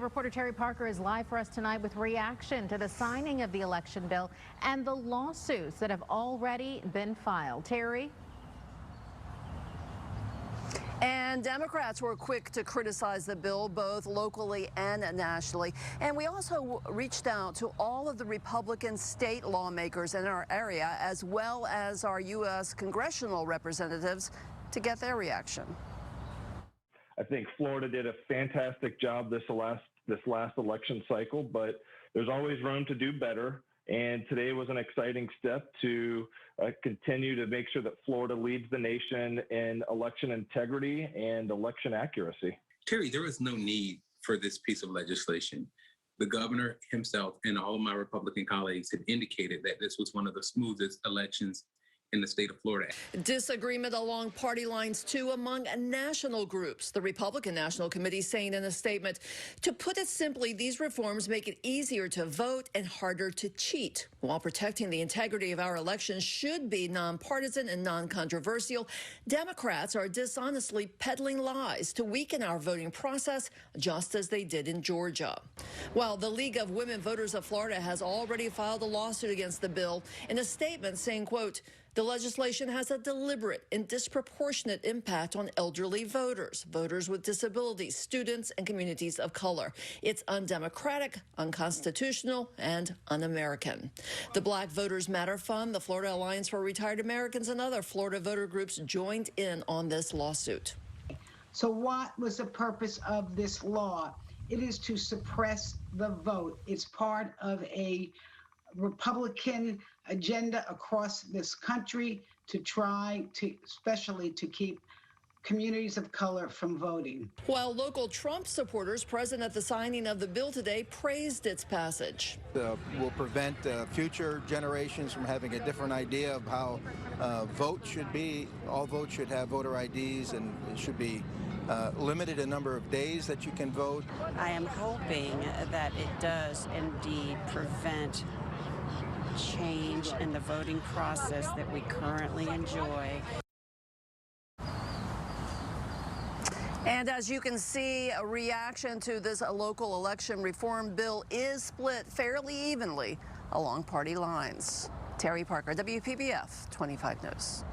reporter Terry Parker is live for us tonight with reaction to the signing of the election bill and the lawsuits that have already been filed. Terry? And Democrats were quick to criticize the bill, both locally and nationally. And we also reached out to all of the Republican state lawmakers in our area, as well as our U.S. congressional representatives, to get their reaction. I think Florida did a fantastic job this last election cycle, but there's always room to do better. And today was an exciting step to continue to make sure that Florida leads the nation in election integrity and election accuracy. Terry, there was no need for this piece of legislation. The governor himself and all of my Republican colleagues had indicated that this was one of the smoothest elections in the state of Florida. Disagreement along party lines, too, among national groups. The Republican National Committee saying in a statement, to put it simply, these reforms make it easier to vote and harder to cheat. While protecting the integrity of our elections should be nonpartisan and non-controversial, Democrats are dishonestly peddling lies to weaken our voting process, just as they did in Georgia. While the League of Women Voters of Florida has already filed a lawsuit against the bill in a statement saying, quote, the legislation has a deliberate and disproportionate impact on elderly voters, voters with disabilities, students, and communities of color. It's undemocratic, unconstitutional, and un-American. The Black Voters Matter Fund, the Florida Alliance for Retired Americans, and other Florida voter groups joined in on this lawsuit. So what was the purpose of this law? It is to suppress the vote. It's part of a Republican agenda across this country to try to, especially to keep communities of color from voting. While local Trump supporters present at the signing of the bill today praised its passage. Will prevent future generations from having a different idea of how vote should be. All votes should have voter IDs, and it should be limited a number of days that you can vote. I am hoping that it does indeed prevent change in the voting process that we currently enjoy. And as you can see, a reaction to this local election reform bill is split fairly evenly along party lines. Terry Parker, WPBF 25 News.